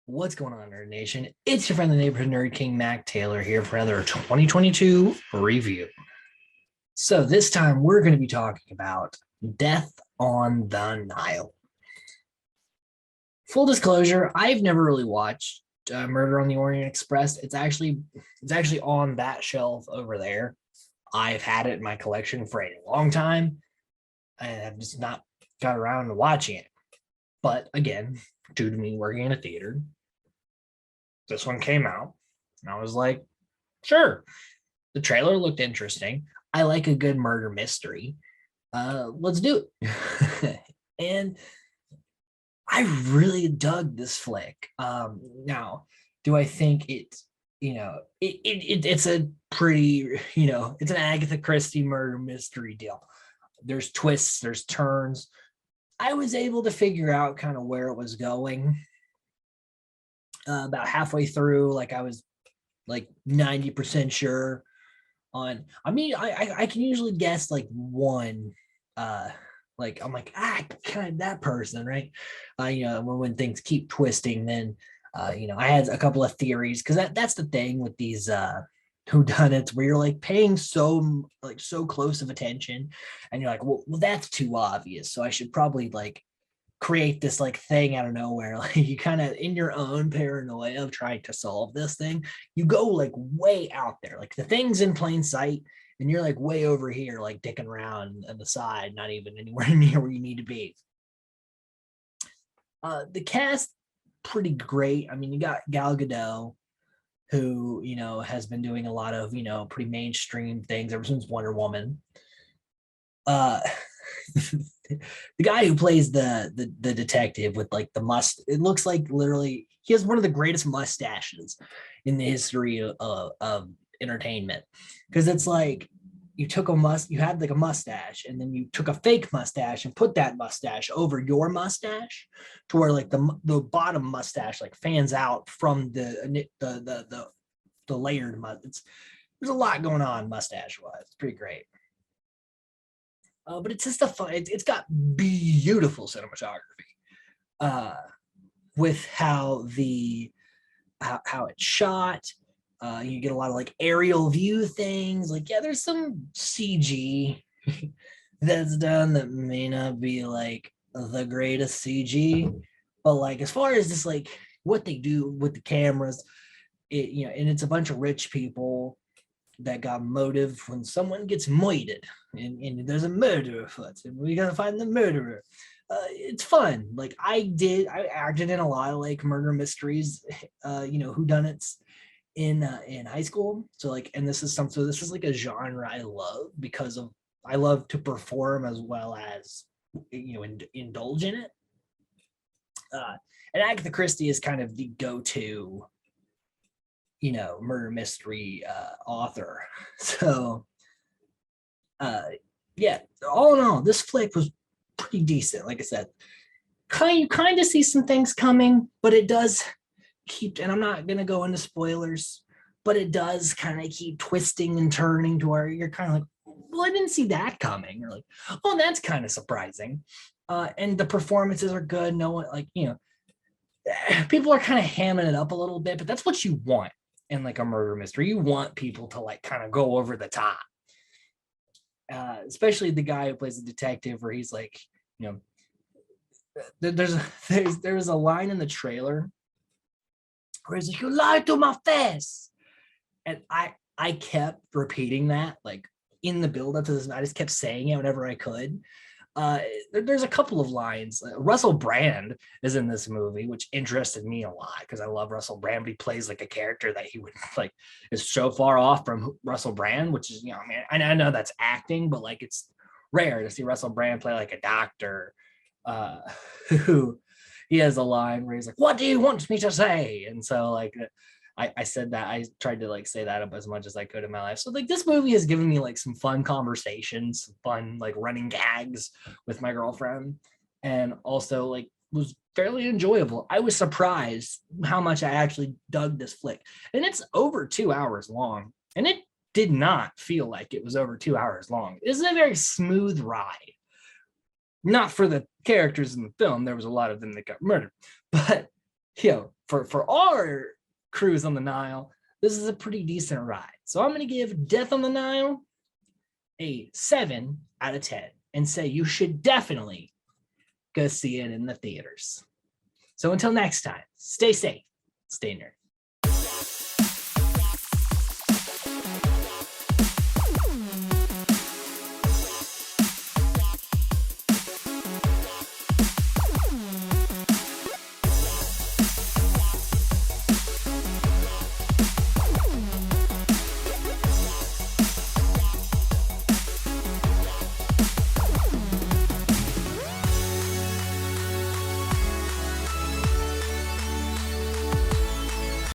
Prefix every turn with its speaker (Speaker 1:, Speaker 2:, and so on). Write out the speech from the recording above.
Speaker 1: What's going on, Nerd Nation? It's your friendly neighborhood Nerd King Mac Taylor here for another 2022 review. So this time we're going to be talking about Death on the Nile. Full disclosure, I've never really watched Murder on the Orient Express. It's actually on that shelf over there. I've had it in my collection for a long time, and I've just not got around to watching it. But again, due to me working in a theater, this one came out, and I was like, sure. The trailer looked interesting. I like a good murder mystery. Let's do it. And I really dug this flick. Now, do I think it's a pretty, it's an Agatha Christie murder mystery deal. There's twists, there's turns. I was able to figure out kind of where it was going. About halfway through, like I was like 90% sure on. I mean, I can usually guess like one. Like I'm like kind of that person, right? When things keep twisting, then I had a couple of theories because that's the thing with these whodunits where you're like paying so close of attention, and you're like, well, that's too obvious, so I should probably like create this like thing out of nowhere. Like you kind of in your own paranoia of trying to solve this thing, you go like way out there, like the thing's in plain sight, and you're like way over here, like dicking around on the side, not even anywhere near where you need to be. The cast pretty great. I mean, you got Gal Gadot, who has been doing a lot of pretty mainstream things ever since Wonder Woman. uh the guy who plays the detective with like the it looks like literally he has one of the greatest mustaches in the history of entertainment, because it's like you had like a mustache, and then you took a fake mustache and put that mustache over your mustache to where like the bottom mustache like fans out from the layered mustache. There's a lot going on mustache wise. It's pretty great. But it's just a fun. It's got beautiful cinematography, uh, with how it's shot. You get a lot of like aerial view things. Like, yeah, there's some CG that's done that may not be like the greatest CG, but like as far as just like what they do with the cameras, and it's a bunch of rich people that got motive when someone gets moited, and there's a murder afoot, and we gotta find the murderer. It's fun. Like I acted in a lot of like murder mysteries, whodunits in high school. So like, and this is like a genre I love because of I love to perform as well as indulge in it. And Agatha Christie is kind of the go-to murder mystery author. So yeah, all in all, this flick was pretty decent. Like I said, you kind of see some things coming, but it does keep, and I'm not gonna go into spoilers, but it does kind of keep twisting and turning to where you're kind of like, well, I didn't see that coming. Or like, oh, that's kind of surprising. And the performances are good. No one like, people are kind of hamming it up a little bit, but that's what you want in like a murder mystery. You want people to like kind of go over the top. Especially the guy who plays the detective, where he's like, there's a line in the trailer where he's like, "You lied to my face," and I kept repeating that like in the build up to this. I just kept saying it whenever I could. There's a couple of lines. Russell Brand is in this movie, which interested me a lot because I love Russell Brand, but he plays like a character that he would like is so far off from Russell Brand, which is, I know that's acting, but like it's rare to see Russell Brand play like a doctor uh, who he has a line where he's like, "What do you want me to say?" And so like I said that I tried to like say that up as much as I could in my life. So like this movie has given me like some fun conversations, fun like running gags with my girlfriend, and also like was fairly enjoyable. I was surprised how much I actually dug this flick, and it's over 2 hours long, and it did not feel like it was over 2 hours long. It's a very smooth ride. Not for the characters in the film, there was a lot of them that got murdered, but for our cruise on the Nile, this is a pretty decent ride. So I'm going to give Death on the Nile a 7 out of 10 and say you should definitely go see it in the theaters. So until next time, stay safe, stay nerdy.